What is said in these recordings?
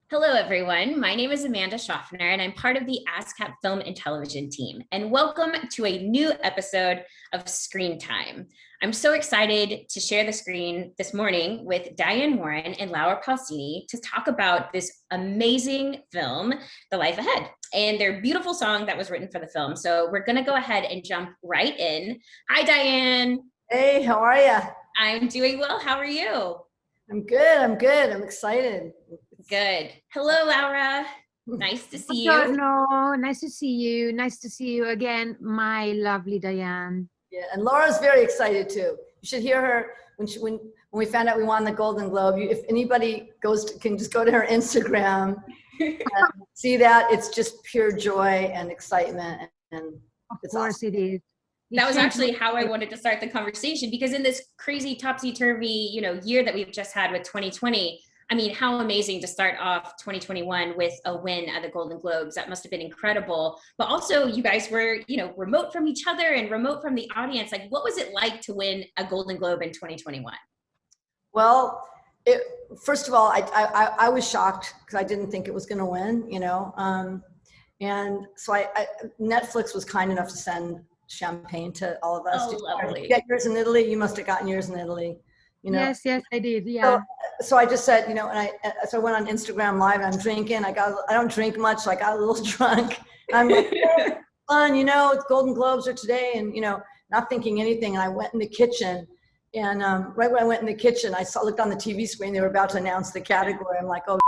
Hello, everyone. My name is Amanda Schaffner, and I'm part of the ASCAP film and television team. And welcome to a new episode of Screen Time. I'm so excited to share the screen this morning with Diane Warren and Laura Pausini to talk about this amazing film, The Life Ahead, and their beautiful song that was written for the film. So we're going to go ahead and jump right in. Hi, Diane. Hey, how are you? I'm doing well. How are you? I'm good. I'm excited. Good. Hello, Laura. Nice to see you. No, nice to see you. Nice to see you again, my lovely Diane. Yeah, and Laura's very excited too. You should hear her when we found out we won the Golden Globe. If anybody can just go to her Instagram and see that. It's just pure joy and excitement, and Of it's course awesome. it is. That was actually how I wanted to start the conversation, because in this crazy topsy-turvy, year that we've just had with 2020, I mean, how amazing to start off 2021 with a win at the Golden Globes. That must have been incredible. But also you guys were, remote from each other and remote from the audience. Like, what was it like to win a Golden Globe in 2021? Well, first of all, I was shocked because I didn't think it was going to win, and so Netflix was kind enough to send champagne to all of us. Oh, lovely. Did you get yours in Italy? You must have gotten yours in Italy. Yes, I did. Yeah. So I just said, and so I went on Instagram Live and I'm drinking. I don't drink much, so I got a little drunk. I'm like, hey, fun, it's Golden Globes are today, and not thinking anything. And I went in the kitchen, and right when I went in the kitchen, looked on the TV screen. They were about to announce the category. I'm like, oh,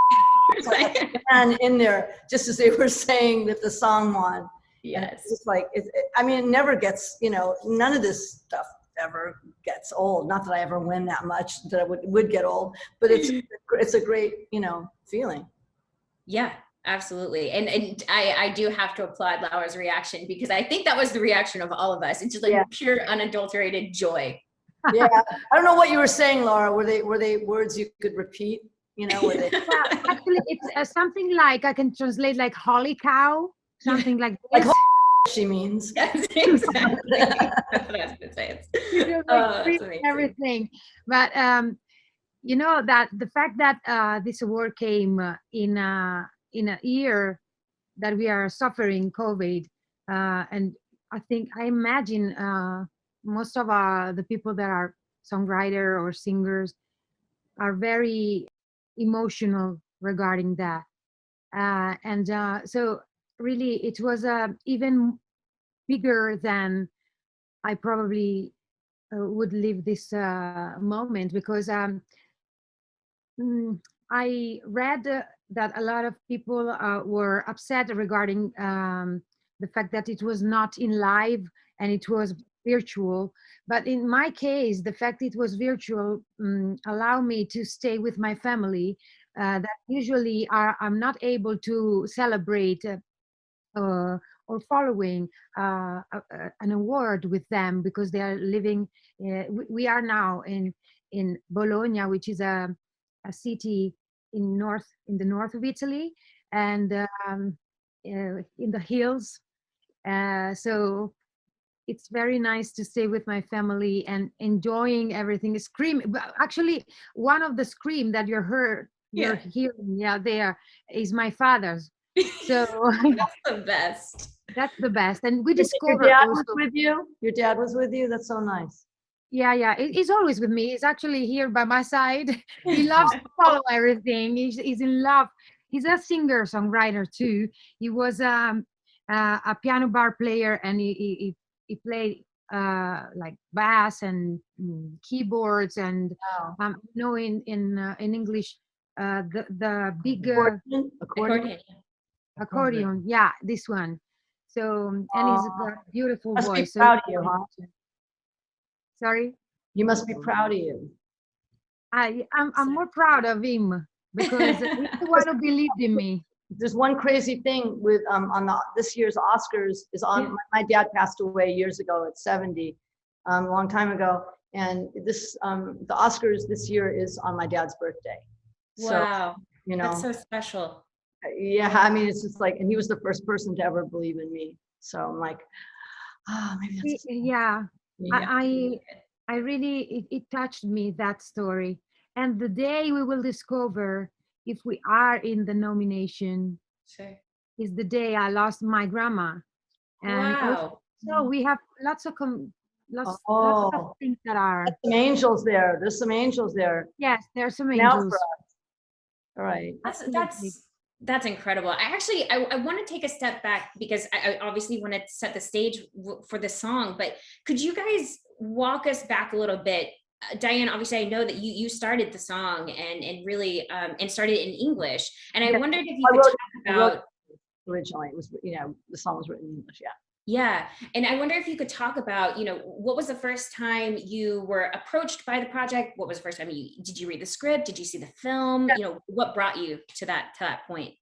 so I ran in there just as they were saying that the song won. Yes. It's like, it never gets, none of this stuff ever gets old. Not that I ever win that much that I would get old, but it's a great, feeling. Yeah, absolutely. And I do have to applaud Laura's reaction, because I think that was the reaction of all of us. It's just like pure unadulterated joy. Yeah. I don't know what you were saying, Laura. Were they words you could repeat? Were they? Yeah, actually, it's something like, I can translate like holy cow, something like Like this. she means. Yes, exactly. That's what I was going to say. It's everything. But that the fact that this award came in a year that we are suffering COVID, and I imagine most of the people that are songwriter or singers are very emotional regarding that, so really it was even bigger than I probably would live this moment, because I read that a lot of people were upset regarding the fact that it was not in live and it was virtual. But in my case, the fact it was virtual allowed me to stay with my family that usually I'm not able to celebrate or following an award with them, because they are living. We are now in Bologna, which is a city in the north of Italy, and in the hills. So it's very nice to stay with my family and enjoying everything. Scream, actually, one of the scream that you're hearing there is my father's. So that's the best. That's the best. And we discovered Your dad was with you? Your dad was with you? That's so nice. Yeah. He's always with me. He's actually here by my side. He loves to follow everything. He's in love. He's a singer songwriter too. He was a piano bar player, and he played like bass and keyboards, and in English the big accordion. Yeah, this one. So, and he's got a beautiful voice. Must be proud of you, huh? Sorry? You must be proud of you. I'm more proud of him, because he's the one who believed in me. There's one crazy thing with on this year's Oscars is on. Yeah. My dad passed away years ago at 70, a long time ago, and this the Oscars this year is on my dad's birthday. Wow, so, that's so special. Yeah, I mean, it's just like, and he was the first person to ever believe in me. So I'm like, maybe that's. Yeah. I really, it touched me, that story. And the day we will discover if we are in the nomination, Sure. is the day I lost my grandma. And Wow. also we have lots of lots of Oh, things that are, some angels there. There's some angels there. yes, there's some Now angels. for us. All right. Absolutely. That's incredible. I want to take a step back because I obviously want to set the stage for the song, but could you guys walk us back a little bit? Diane, obviously I know that you started the song and really and started in English. And I wondered if you could talk about originally. It was, the song was written in English. Yeah. Yeah. And I wonder if you could talk about, what was the first time you were approached by the project? What was the first time did you read the script? Did you see the film? Yeah. What brought you to that point?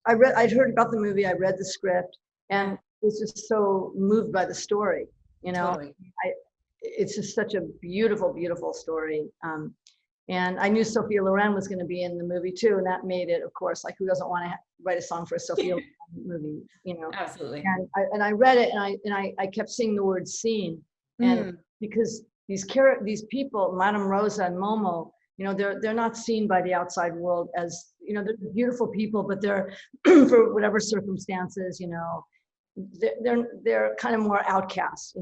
I'd heard about the movie. I read the script and was just so moved by the story. Totally. It's just such a beautiful, beautiful story. And I knew Sophia Loren was going to be in the movie too, and that made it, of course, like who doesn't want to write a song for a Sophia Loren movie, Absolutely. And I read it, and I kept seeing the word "scene," and because these people, Madame Rosa and Momo, they're not seen by the outside world as, they're beautiful people, but they're for whatever circumstances, they're kind of more outcasts,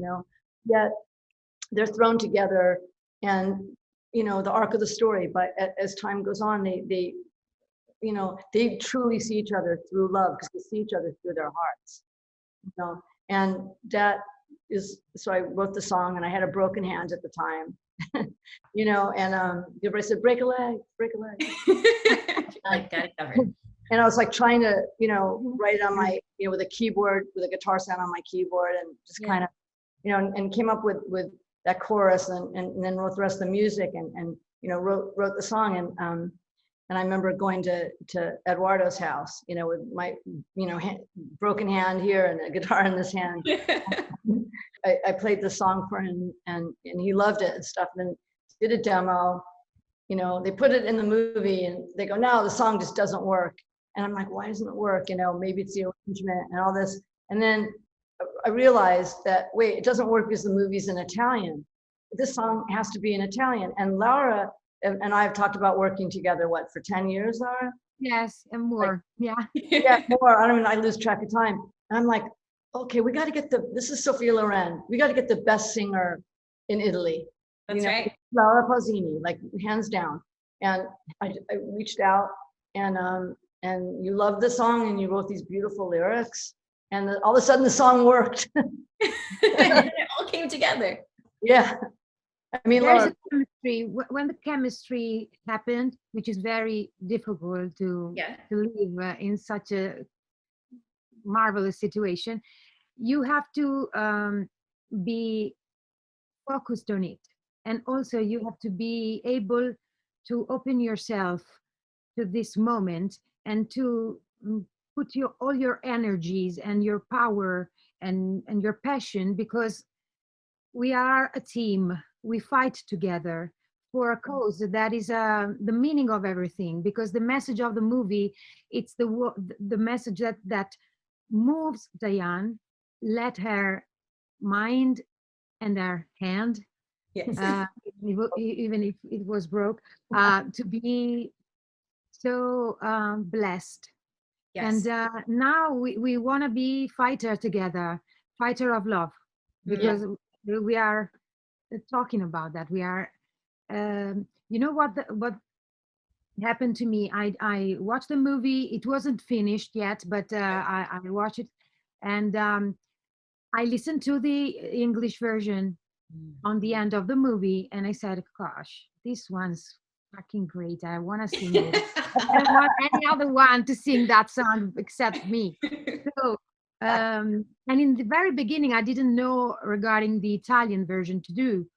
yet they're thrown together, and the arc of the story, but as time goes on, they truly see each other through love, because they see each other through their hearts, and that is, so I wrote the song, and I had a broken hand at the time, and everybody said, break a leg. I got it covered. And I was like trying to, write it on my, with a keyboard, with a guitar sound on my keyboard, and just kind of, and came up with that chorus, and then wrote the rest of the music, and wrote the song, and I remember going to Eduardo's house, with my broken hand here and a guitar in this hand. I played the song for him, and he loved it and stuff. And then did a demo. They put it in the movie, and they go, no, the song just doesn't work. And I'm like, why doesn't it work? Maybe it's the arrangement and all this. And then I realized that, wait, it doesn't work because the movie's in Italian. This song has to be in Italian. And Laura and I have talked about working together, for 10 years, Laura? Yes, and more. Yeah. Yeah, more. I lose track of time. And I'm like, okay, we got to get this is Sophia Loren. We got to get the best singer in Italy. That's right. Laura Pausini, hands down. And I reached out, and you loved the song, and you wrote these beautiful lyrics, and all of a sudden the song worked. It all came together. Yeah. There's a chemistry. When the chemistry happened, which is very difficult to live in such a marvelous situation, you have to be focused on it, and also you have to be able to open yourself to this moment, and to put all your energies and your power and your passion, because we are a team. We fight together for a cause that is the meaning of everything, because the message of the movie, it's the message that moves Diane, let her mind and her hand, even if it was broke, to be so blessed. Yes. And now we want to be fighter together, fighter of love, because we are talking about that. We are, what happened to me. I watched the movie. It wasn't finished yet, but I watched it, and I listened to the English version on the end of the movie, and I said, gosh, this one's fucking great. I want to sing it. I don't want any other one to sing that song except me. So, and in the very beginning, I didn't know regarding the Italian version to do.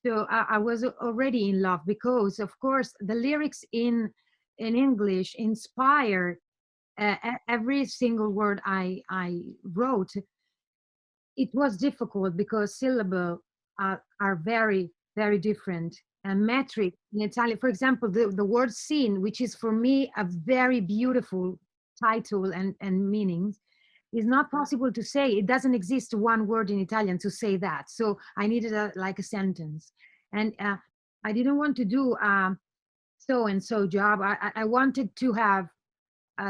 So I was already in love, because, of course, the lyrics in English inspire every single word I wrote. It was difficult because syllables are very, very different. And metric in Italian, for example, the word scene, which is for me a very beautiful title and meanings, is not possible to say. It doesn't exist one word in Italian to say that. So I needed like a sentence. And I didn't want to do so-and-so job. I wanted to have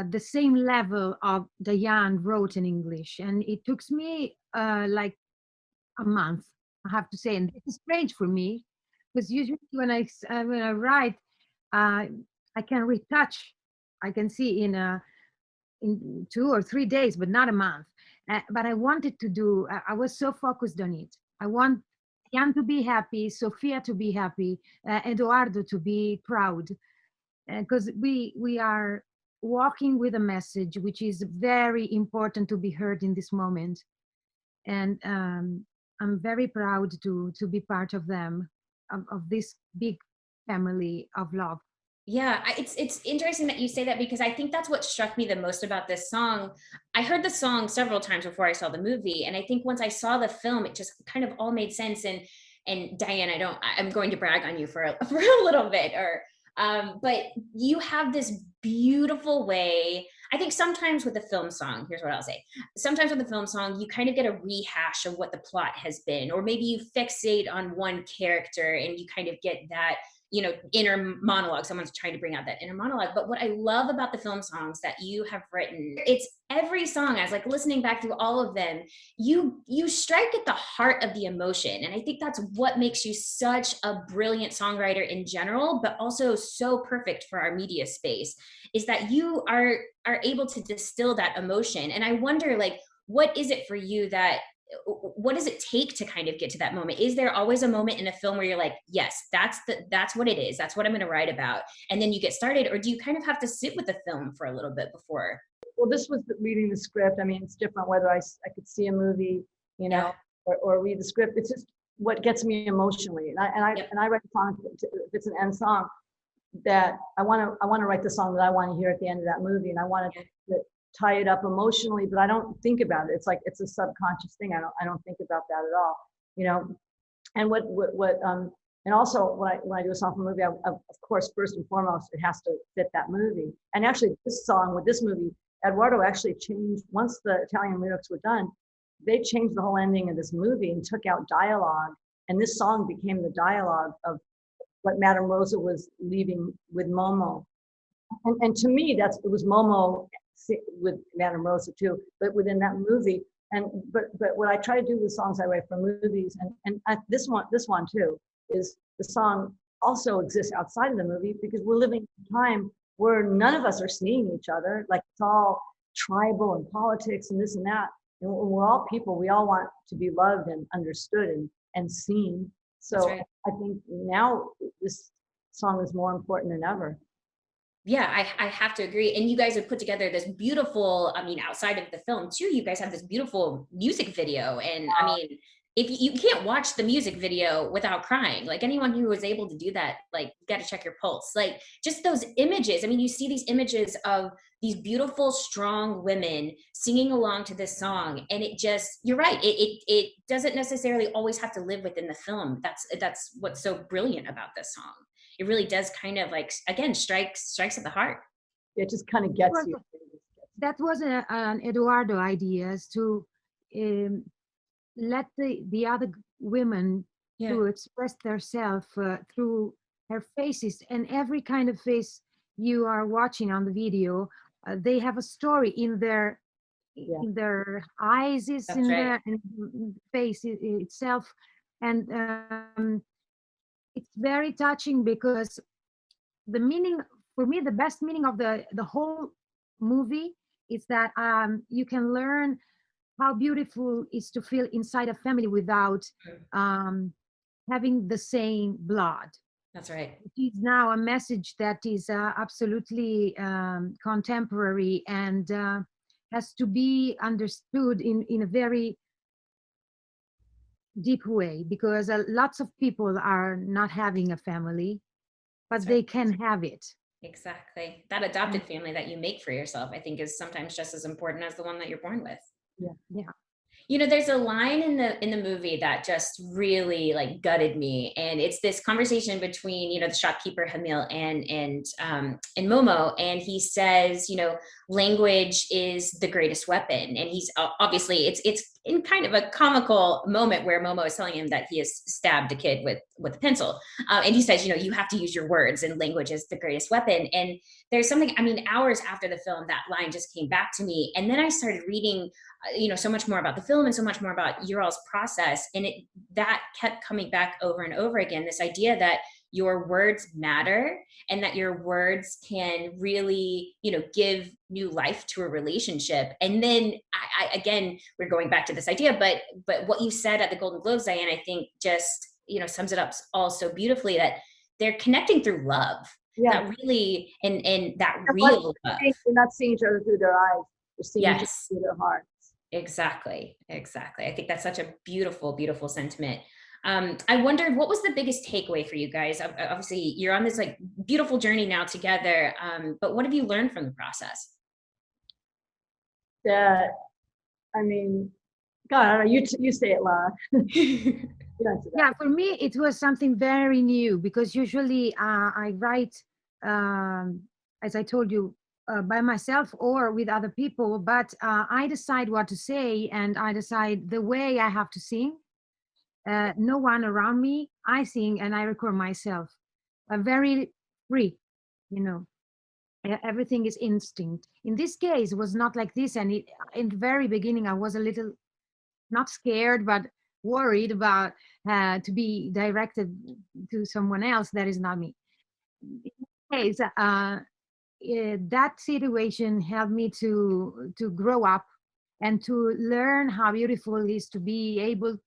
the same level of Diane wrote in English. And it took me like a month, I have to say. And this is strange for me, because usually when I write, uh, I can retouch. I can see in 2 or 3 days, but not a month. But I wanted to do. I was so focused on it. I want Jan to be happy, Sofia to be happy, Eduardo to be proud, because we are walking with a message which is very important to be heard in this moment. And I'm very proud to be part of them, of this big family of love. Yeah, it's interesting that you say that, because I think that's what struck me the most about this song. I heard the song several times before I saw the movie, and I think once I saw the film, it just kind of all made sense. And Diane, I'm going to brag on you for a, for a little bit, but you have this beautiful way. I think sometimes with a film song, here's what I'll say. Sometimes with a film song, you kind of get a rehash of what the plot has been, or maybe you fixate on one character and you kind of get that, inner monologue. Someone's trying to bring out that inner monologue. But what I love about the film songs that you have written, it's every song. I was like listening back through all of them, you strike at the heart of the emotion. And I think that's what makes you such a brilliant songwriter in general, but also so perfect for our media space, is that you are able to distill that emotion. And I wonder, like, what is it for you what does it take to kind of get to that moment? Is there always a moment in a film where you're like, yes, that's what it is, that's what I'm going to write about, and then you get started? Or do you kind of have to sit with the film for a little bit before? Well, this was reading the script. I mean, it's different whether I could see a movie, Yeah. or read the script. It's just what gets me emotionally. And I write a song, if it's an end song, that I want to write the song that I want to hear at the end of that movie, and I want to tie it up emotionally, but I don't think about it. It's like, it's a subconscious thing. I don't think about that at all, and and also when I do a song for a movie, of course, first and foremost, it has to fit that movie. And actually this song with this movie, Eduardo actually changed, once the Italian lyrics were done, they changed the whole ending of this movie and took out dialogue. And this song became the dialogue of what Madame Rosa was leaving with Momo. And to me, it was Momo with Madame Rosa too, but within that movie. But what I try to do with songs I write for movies, this one too, is the song also exists outside of the movie, because we're living in a time where none of us are seeing each other. Like, it's all tribal and politics and this and that. And we're all people. We all want to be loved and understood and seen. So right. I think now this song is more important than ever. Yeah, I have to agree. And you guys have put together this beautiful, outside of the film too, you guys have this beautiful music video. And if you can't watch the music video without crying, like, anyone who was able to do that, like, you got to check your pulse. Like, just those images. You see these images of these beautiful, strong women singing along to this song. And it just, you're right. It doesn't necessarily always have to live within the film. That's what's so brilliant about this song. It really does kind of, like, again, strikes at the heart. It just kind of gets you. That was an Eduardo idea, is to let the other women to express themselves through her faces. And every kind of face you are watching on the video, they have a story in their eyes, is in their face itself. And it's very touching, because the meaning, for me, the best meaning of the whole movie is that you can learn how beautiful it is to feel inside a family without having the same blood. That's right. It is now a message that is absolutely contemporary and has to be understood in a very deep way, because lots of people are not having a family, but they can have it. Exactly. That adopted family that you make for yourself, I think, is sometimes just as important as the one that you're born with. Yeah. There's a line in the movie that just really, like, gutted me, and it's this conversation between the shopkeeper Hamil and Momo, and he says, language is the greatest weapon, and he's obviously it's in kind of a comical moment where Momo is telling him that he has stabbed a kid with a pencil. And he says, you have to use your words, and language is the greatest weapon. And there's something, I mean, hours after the film, that line just came back to me. And then I started reading, so much more about the film and so much more about your all's process. And that kept coming back over and over again, this idea that your words matter, and that your words can really, give new life to a relationship. And then again, we're going back to this idea, but what you said at the Golden Globes, Diane, I think just, sums it up all so beautifully, that they're connecting through love. Yeah. That really, and that real love. They're not seeing each other through their eyes. They're seeing each other through their hearts. Exactly. I think that's such a beautiful, beautiful sentiment. I wondered, what was the biggest takeaway for you guys? Obviously, you're on this like beautiful journey now together, but what have you learned from the process? That, I mean, God, I don't know, you say it, Laura. Yeah, for me, it was something very new, because usually I write, as I told you, by myself or with other people, but I decide what to say, and I decide the way I have to sing. No one around me, I sing and I record myself. Very free, everything is instinct. In this case, it was not like this, and in the very beginning I was a little, not scared, but worried about to be directed to someone else that is not me. In this case, that situation helped me to grow up and to learn how beautiful it is to be able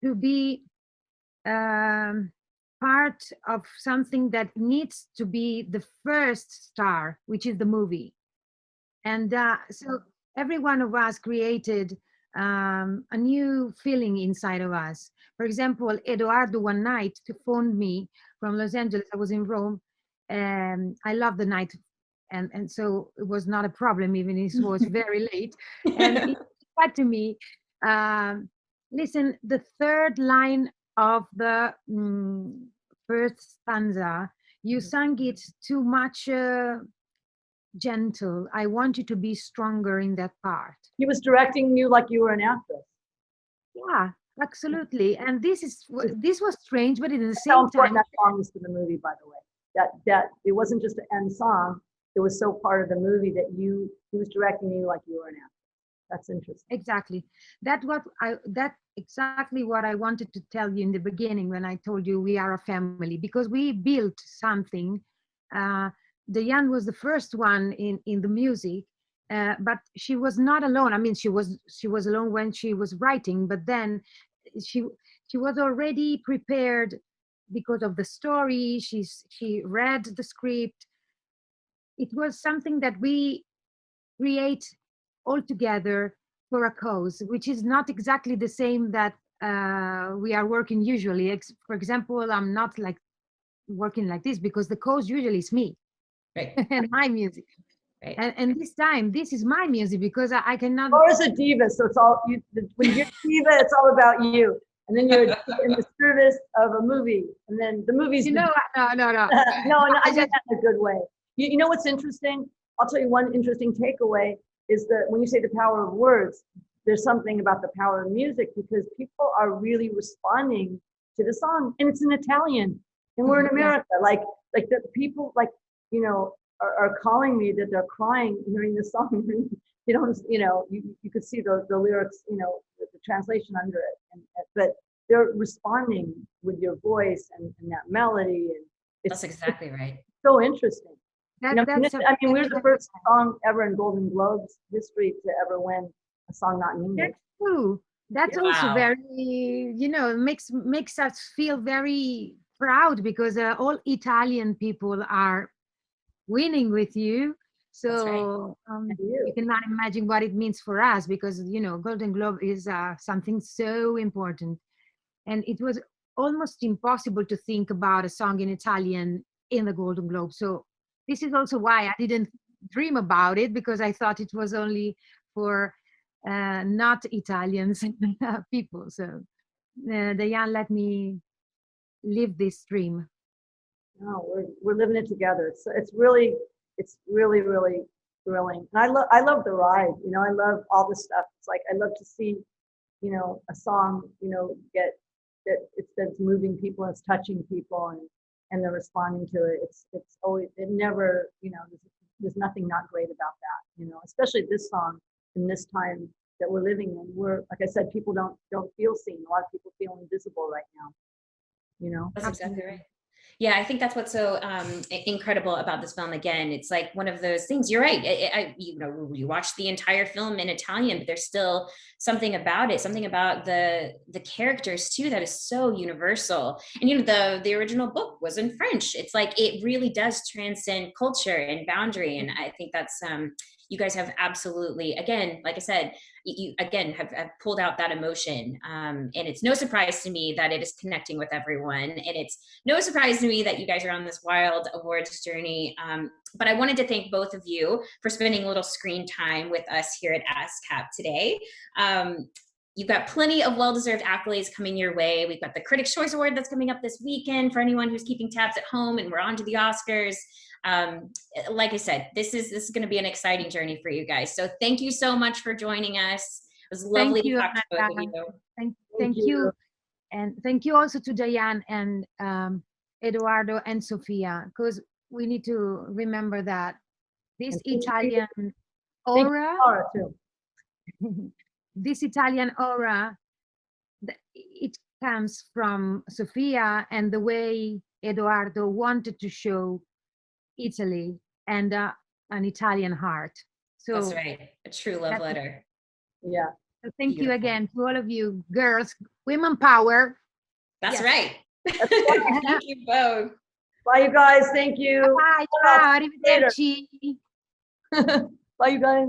to be part of something that needs to be the first star, which is the movie. And so every one of us created a new feeling inside of us. For example, Eduardo one night phoned me from Los Angeles. I was in Rome, and I love the night. And so it was not a problem, even if it was very late. And he said to me, listen, the third line of the first stanza, you sang it too much gentle. I want you to be stronger in that part. He was directing you like you were an actress. Yeah, absolutely. And this was strange, but at the same how important time, that song is to the movie, by the way. That it wasn't just an end song. It was so part of the movie that he was directing you like you were an actor. That's interesting. Exactly. That's exactly what I wanted to tell you in the beginning when I told you we are a family, because we built something. Diane was the first one in the music, but she was not alone. I mean, she was alone when she was writing, but then she was already prepared because of the story. She read the script. It was something that we create all together for a cause, which is not exactly the same that we are working usually. For example, I'm not like working like this because the cause usually is me, right, and my music. Right. And this time, this is my music because I cannot. Laura's a diva, so it's all you. When you're a diva, it's all about you. And then you're in the service of a movie, and then the movie's. No. no, I meant that in a good way. You know what's interesting? I'll tell you one interesting takeaway is that when you say the power of words, there's something about the power of music, because people are really responding to the song, and it's in Italian, and we're in America. Like the people are calling me that they're crying hearing the song. You don't, you could see the lyrics, the translation under it, but they're responding with your voice and that melody, and that's exactly right. So interesting. We're the first song ever in Golden Globes history to ever win a song not in English. That's true. That's also very, makes us feel very proud, because all Italian people are winning with you. So you cannot imagine what it means for us, because Golden Globe is something so important, and it was almost impossible to think about a song in Italian in the Golden Globe. So this is also why I didn't dream about it, because I thought it was only for not Italians people. So Diane let me live this dream. No, we're living it together. It's really thrilling. And I love the ride, you know, I love all this stuff. It's like, I love to see, you know, a song, you know, get that's moving people, it's touching people, and they're responding to it. It's always, it never, you know, there's nothing not great about that, you know, especially this song in this time that we're living in. We're, like I said, people don't feel seen. A lot of people feel invisible right now, you know. That's exactly right. Yeah, I think that's what's so incredible about this film. Again, it's like one of those things. You're right. You know, you watch the entire film in Italian, but there's still something about it, something about the characters too, that is so universal. And you know, the original book was in French. It's like it really does transcend culture and boundary. And I think that's you guys have absolutely, again, like I said, you again have pulled out that emotion, and it's no surprise to me that it is connecting with everyone, and it's no surprise to me that you guys are on this wild awards journey. But I wanted to thank both of you for spending a little screen time with us here at ASCAP today. You've got plenty of well-deserved accolades coming your way. We've got the Critics' Choice Award that's coming up this weekend for anyone who's keeping tabs at home, and we're on to the Oscars. Like I said, this is going to be an exciting journey for you guys. So thank you so much for joining us. It was lovely to talk to both of you. Thank you. And thank you also to Diane and Eduardo and Sofia, because we need to remember that this Italian aura, this Italian aura, it comes from Sofia and the way Eduardo wanted to show Italy and an Italian heart. So that's right, a true love letter. Yeah. So thank you again to all of you girls, women power. That's right. Thank you both. Bye, you guys. Thank you. Bye. Ciao. Arrivederci. Bye, you guys.